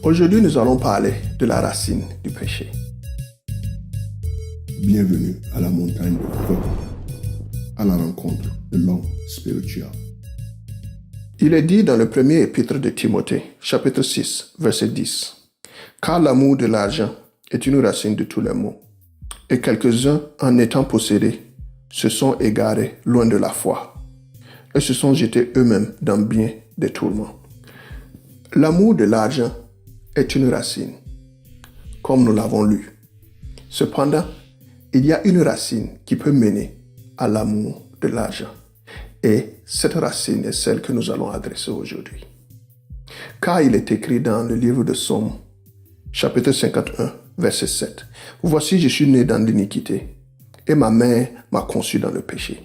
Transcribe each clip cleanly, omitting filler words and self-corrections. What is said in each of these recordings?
Aujourd'hui, nous allons parler de la racine du péché. Bienvenue à la montagne de feu, à la rencontre de l'homme spirituel. Il est dit dans le premier épître de Timothée, chapitre 6, verset 10, « Car l'amour de l'argent est une racine de tous les maux, et quelques-uns, en étant possédés, se sont égarés loin de la foi, et se sont jetés eux-mêmes dans bien des tourments. » L'amour de l'argent est une racine, comme nous l'avons lu. Cependant, il y a une racine qui peut mener à l'amour de l'argent. Et cette racine est celle que nous allons adresser aujourd'hui. Car il est écrit dans le livre de Psaume, chapitre 51, verset 7. « Voici, je suis né dans l'iniquité, et ma mère m'a conçu dans le péché. »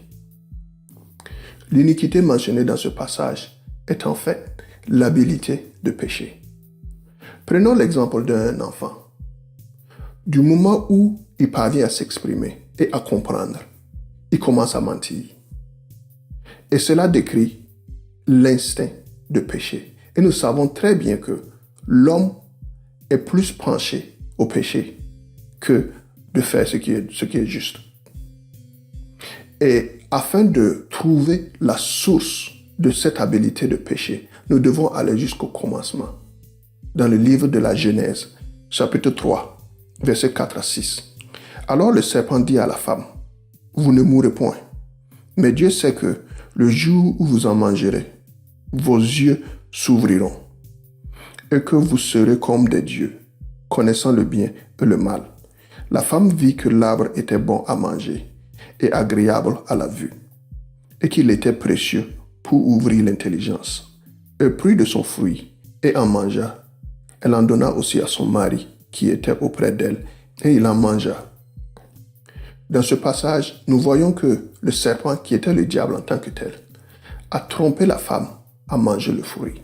L'iniquité mentionnée dans ce passage est en fait l'habilité de pécher. Prenons l'exemple d'un enfant. Du moment où il parvient à s'exprimer et à comprendre, il commence à mentir. Et cela décrit l'instinct de péché. Et nous savons très bien que l'homme est plus penché au péché que de faire ce qui est juste. Et afin de trouver la source de cette habilité de péché, nous devons aller jusqu'au commencement. Dans le livre de la Genèse, chapitre 3, versets 4 à 6. Alors le serpent dit à la femme, « Vous ne mourrez point. Mais Dieu sait que le jour où vous en mangerez, vos yeux s'ouvriront, et que vous serez comme des dieux, connaissant le bien et le mal. » La femme vit que l'arbre était bon à manger et agréable à la vue, et qu'il était précieux pour ouvrir l'intelligence. Elle prit de son fruit et en mangea. Elle en donna aussi à son mari qui était auprès d'elle, et il en mangea. Dans ce passage, nous voyons que le serpent, qui était le diable en tant que tel, a trompé la femme à manger le fruit.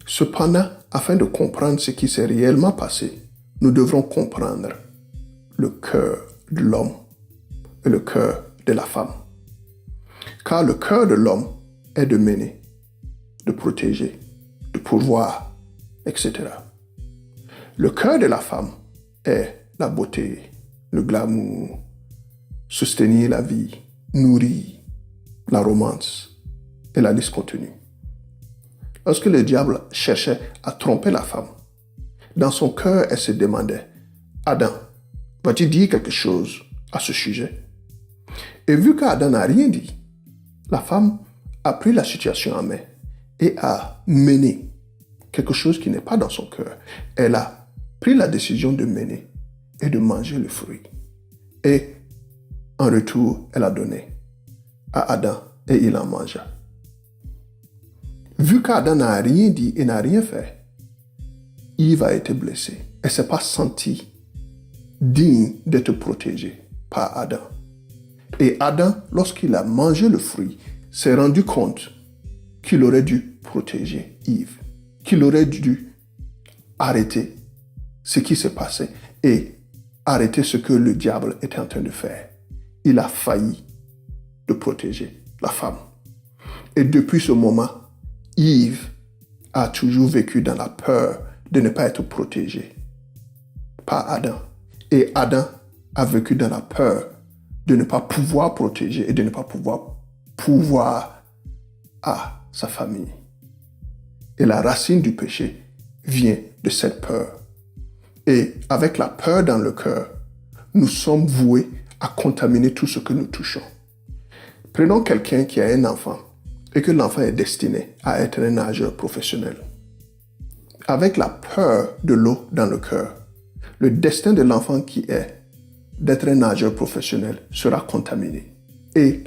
Cependant, afin de comprendre ce qui s'est réellement passé, nous devrons comprendre le cœur de l'homme et le cœur de la femme. Car le cœur de l'homme est de mener, de protéger, de pourvoir, etc. Le cœur de la femme est la beauté, le glamour, soutenir la vie, nourrir, la romance et la liste continue. Lorsque le diable cherchait à tromper la femme, dans son cœur, elle se demandait, « Adam, vas-tu dire quelque chose à ce sujet ?» Et vu qu'Adam n'a rien dit, la femme a pris la situation en main et a mené quelque chose qui n'est pas dans son cœur. Elle a pris la décision de mener et de manger le fruit. Et en retour, elle a donné à Adam et il en mangea. Vu qu'Adam n'a rien dit et n'a rien fait, Ève a été blessée. Elle ne s'est pas sentie digne d'être protégée par Adam. Et Adam, lorsqu'il a mangé le fruit, s'est rendu compte qu'il aurait dû protéger Ève, qu'il aurait dû arrêter ce qui s'est passé et arrêter ce que le diable était en train de faire. Il a failli de protéger la femme. Et depuis ce moment, Ève a toujours vécu dans la peur de ne pas être protégée par Adam. Et Adam a vécu dans la peur de ne pas pouvoir protéger et de ne pas pouvoir à sa famille. Et la racine du péché vient de cette peur. Et avec la peur dans le cœur, nous sommes voués à contaminer tout ce que nous touchons. Prenons quelqu'un qui a un enfant et que l'enfant est destiné à être un nageur professionnel. Avec la peur de l'eau dans le cœur, le destin de l'enfant qui est d'être un nageur professionnel sera contaminé. Et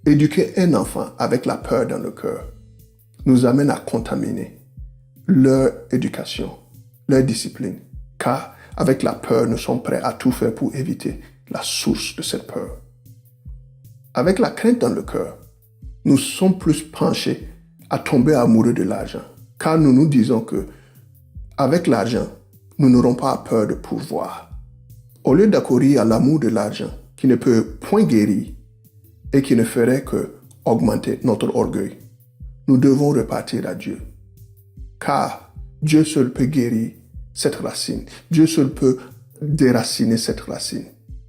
éduquer un enfant avec la peur dans le cœur nous amène à contaminer leur éducation, leur discipline. Car avec la peur, nous sommes prêts à tout faire pour éviter la source de cette peur. Avec la crainte dans le cœur, nous sommes plus penchés à tomber amoureux de l'argent. Car nous nous disons que avec l'argent, nous n'aurons pas peur de pourvoir. Au lieu d'accourir à l'amour de l'argent, qui ne peut point guérir et qui ne ferait que augmenter notre orgueil, nous devons repartir à Dieu. Car Dieu seul peut guérir cette racine. Dieu seul peut déraciner cette racine.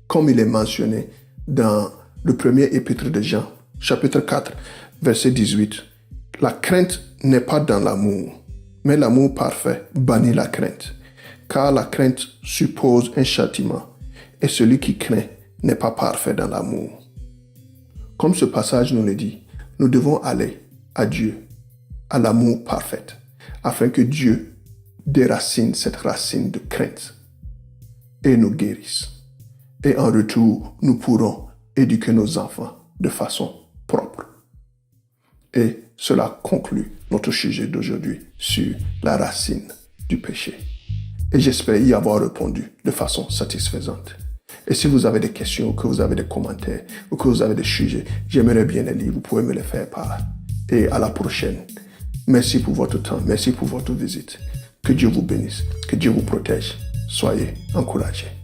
Comme il est mentionné dans le premier épître de Jean, chapitre 4, verset 18. La crainte n'est pas dans l'amour, mais l'amour parfait bannit la crainte. Car la crainte suppose un châtiment, et celui qui craint n'est pas parfait dans l'amour. Comme ce passage nous le dit, nous devons aller à Dieu, à l'amour parfait, afin que Dieu déracine cette racine de crainte et nous guérisse. Et en retour, nous pourrons éduquer nos enfants de façon propre. Et cela conclut notre sujet d'aujourd'hui sur la racine du péché. Et j'espère y avoir répondu de façon satisfaisante. Et si vous avez des questions, ou que vous avez des commentaires, ou que vous avez des sujets, j'aimerais bien les lire, vous pouvez me les faire part. Et à la prochaine. Merci pour votre temps, merci pour votre visite. Que Dieu vous bénisse, que Dieu vous protège. Soyez encouragés.